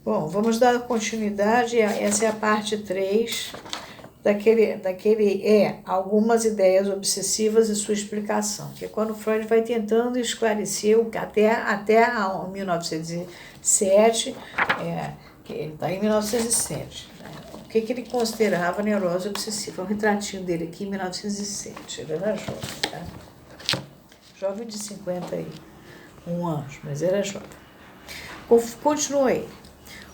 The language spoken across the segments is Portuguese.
Bom, vamos dar continuidade, essa é a parte 3 algumas ideias obsessivas e sua explicação, que é quando Freud vai tentando esclarecer até 1907, que ele está em 1907, né? O que ele considerava neurose obsessiva. O retratinho dele aqui em 1907, ele era jovem, tá? Jovem de 51 anos, mas era jovem. Continuei.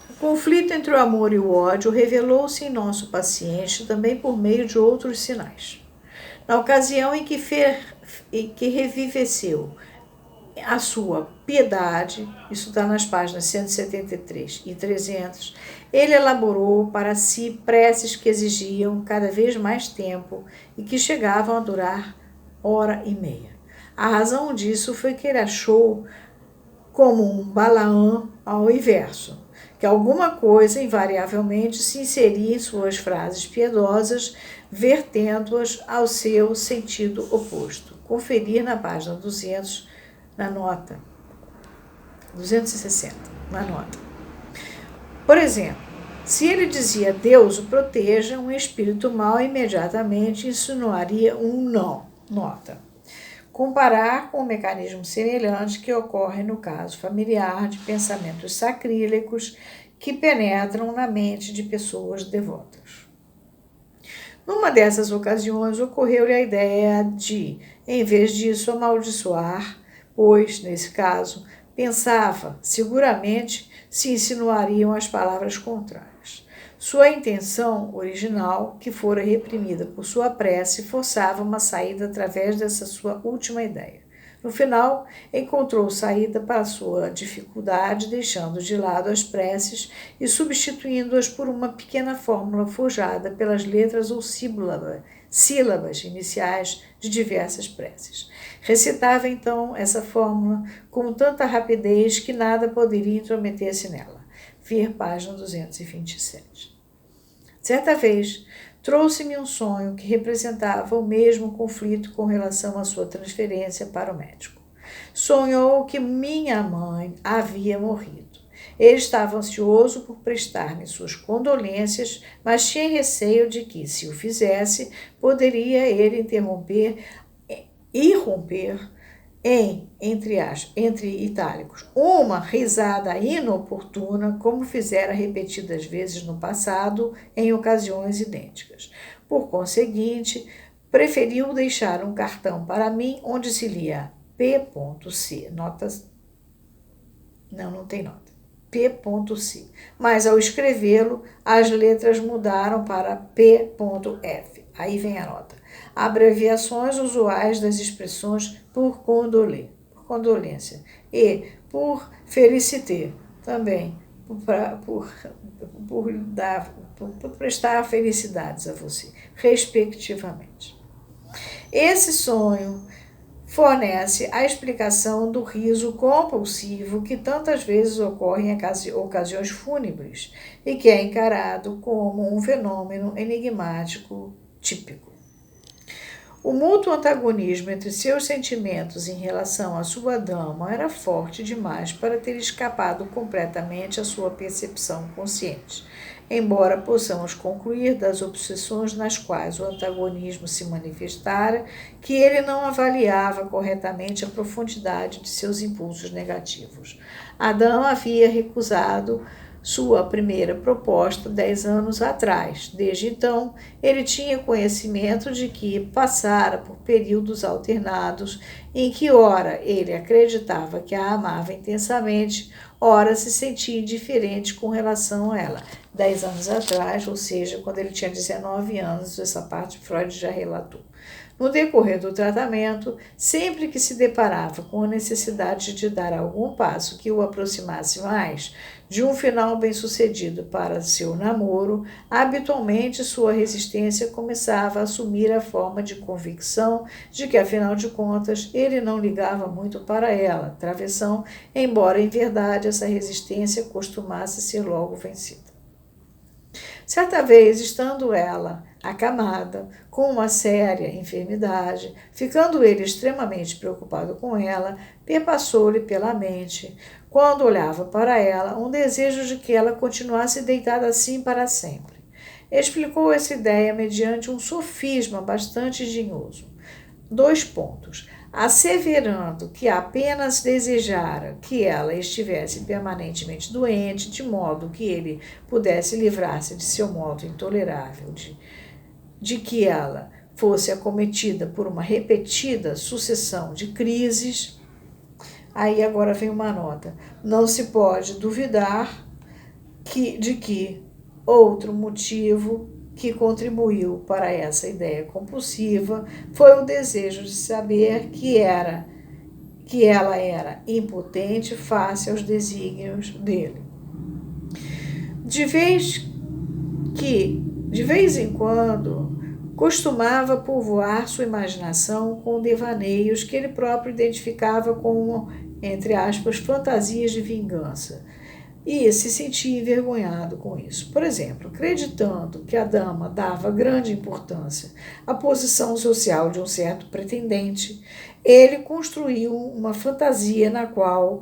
O conflito entre o amor e o ódio revelou-se em nosso paciente também por meio de outros sinais. Na ocasião em que reviveceu a sua piedade, isso está nas páginas 173 e 300, ele elaborou para si preces que exigiam cada vez mais tempo e que chegavam a durar hora e meia. A razão disso foi que ele achou como um Balaão ao inverso, que alguma coisa invariavelmente se inseria em suas frases piedosas, vertendo-as ao seu sentido oposto. Conferir na página 200, na nota 260, na nota. Por exemplo, se ele dizia Deus o proteja, um espírito mau imediatamente insinuaria um não, nota. Comparar com um mecanismo semelhante que ocorre no caso familiar de pensamentos sacrílegos que penetram na mente de pessoas devotas. Numa dessas ocasiões, ocorreu-lhe a ideia de, em vez disso, amaldiçoar, pois, nesse caso, pensava, seguramente, se insinuariam as palavras contrárias. Sua intenção original, que fora reprimida por sua prece, forçava uma saída através dessa sua última ideia. No final, encontrou saída para sua dificuldade, deixando de lado as preces e substituindo-as por uma pequena fórmula forjada pelas letras ou sílabas iniciais de diversas preces. Recitava, então, essa fórmula com tanta rapidez que nada poderia intrometer-se nela. Ver página 227. Certa vez, trouxe-me um sonho que representava o mesmo conflito com relação à sua transferência para o médico. Sonhou que minha mãe havia morrido. Ele estava ansioso por prestar-me suas condolências, mas tinha receio de que, se o fizesse, poderia ele irromper entre itálicos, uma risada inoportuna, como fizera repetidas vezes no passado, em ocasiões idênticas. Por conseguinte, preferiu deixar um cartão para mim, onde se lia P.C. Notas. Não tem nota. P.C. Mas, ao escrevê-lo, as letras mudaram para P.F. Aí vem a nota. Abreviações usuais das expressões por condolência e por félicité, também por prestar felicidades a você, respectivamente. Esse sonho fornece a explicação do riso compulsivo que tantas vezes ocorre em ocasiões fúnebres e que é encarado como um fenômeno enigmático típico. O mútuo antagonismo entre seus sentimentos em relação à sua dama era forte demais para ter escapado completamente à sua percepção consciente, embora possamos concluir das obsessões nas quais o antagonismo se manifestara que ele não avaliava corretamente a profundidade de seus impulsos negativos. Adão havia recusado sua primeira proposta 10 anos atrás. Desde então, ele tinha conhecimento de que passara por períodos alternados em que, ora, ele acreditava que a amava intensamente, ora, se sentia indiferente com relação a ela. 10 anos atrás, ou seja, quando ele tinha 19 anos, essa parte Freud já relatou. No decorrer do tratamento, sempre que se deparava com a necessidade de dar algum passo que o aproximasse mais de um final bem-sucedido para seu namoro, habitualmente sua resistência começava a assumir a forma de convicção de que, afinal de contas, ele não ligava muito para ela, travessão, embora em verdade essa resistência costumasse ser logo vencida. Certa vez, estando ela acamada, com uma séria enfermidade. Ficando ele extremamente preocupado com ela, perpassou-lhe pela mente, quando olhava para ela, um desejo de que ela continuasse deitada assim para sempre. Explicou essa ideia mediante um sofisma bastante engenhoso. 2 pontos. Asseverando que apenas desejara que ela estivesse permanentemente doente, de modo que ele pudesse livrar-se de seu modo intolerável de que ela fosse acometida por uma repetida sucessão de crises. Aí agora vem uma nota. Não se pode duvidar de que outro motivo que contribuiu para essa ideia compulsiva foi o desejo de saber que ela era impotente face aos desígnios dele. De vez em quando, costumava povoar sua imaginação com devaneios que ele próprio identificava como, entre aspas, fantasias de vingança, e se sentia envergonhado com isso. Por exemplo, acreditando que a dama dava grande importância à posição social de um certo pretendente, ele construiu uma fantasia na qual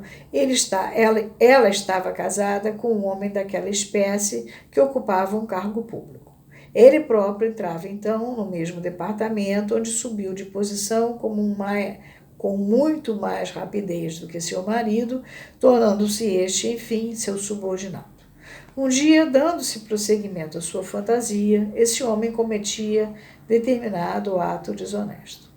ela estava casada com um homem daquela espécie que ocupava um cargo público. Ele próprio entrava, então, no mesmo departamento, onde subiu de posição com muito mais rapidez do que seu marido, tornando-se este, enfim, seu subordinado. Um dia, dando-se prosseguimento à sua fantasia, esse homem cometia determinado ato desonesto.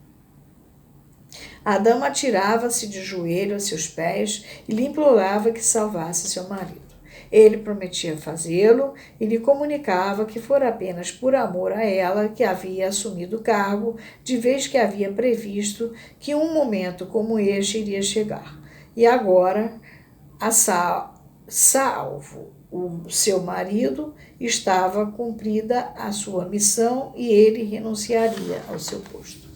A dama atirava-se de joelho a seus pés e lhe implorava que salvasse seu marido. Ele prometia fazê-lo e lhe comunicava que fora apenas por amor a ela que havia assumido o cargo, de vez que havia previsto que um momento como este iria chegar. E agora, salvo o seu marido, estava cumprida a sua missão e ele renunciaria ao seu posto.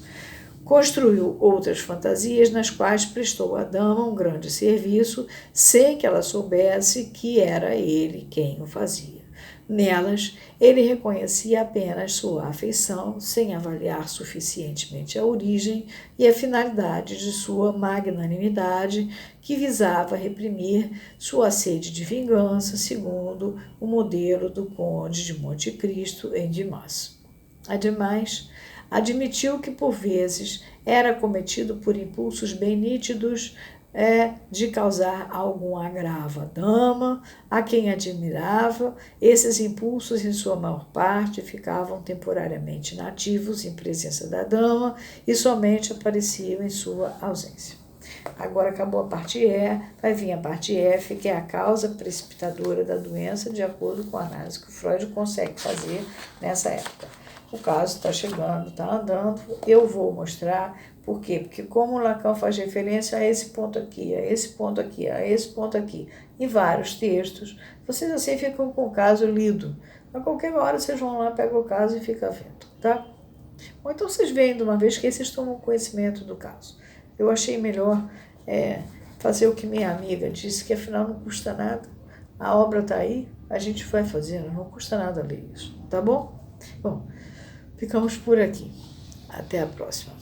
Construiu outras fantasias nas quais prestou à dama um grande serviço, sem que ela soubesse que era ele quem o fazia. Nelas, ele reconhecia apenas sua afeição, sem avaliar suficientemente a origem e a finalidade de sua magnanimidade, que visava reprimir sua sede de vingança, segundo o modelo do Conde de Monte Cristo em Dimas. Ademais, admitiu que, por vezes, era cometido por impulsos bem nítidos de causar algum agravo à dama, a quem admirava. Esses impulsos, em sua maior parte, ficavam temporariamente inativos em presença da dama e somente apareciam em sua ausência. Agora acabou a parte E, vai vir a parte F, que é a causa precipitadora da doença, de acordo com a análise que o Freud consegue fazer nessa época. O caso está chegando, está andando, eu vou mostrar. Por quê? Porque como o Lacan faz referência a esse ponto aqui, a esse ponto aqui, a esse ponto aqui, em vários textos, vocês assim ficam com o caso lido. A qualquer hora vocês vão lá, pegam o caso e ficam vendo, tá? Ou então vocês veem de uma vez que vocês tomam conhecimento do caso. Eu achei melhor fazer o que minha amiga disse, que afinal não custa nada. A obra está aí, a gente vai fazendo, não custa nada ler isso, tá bom? Bom, ficamos por aqui. Até a próxima.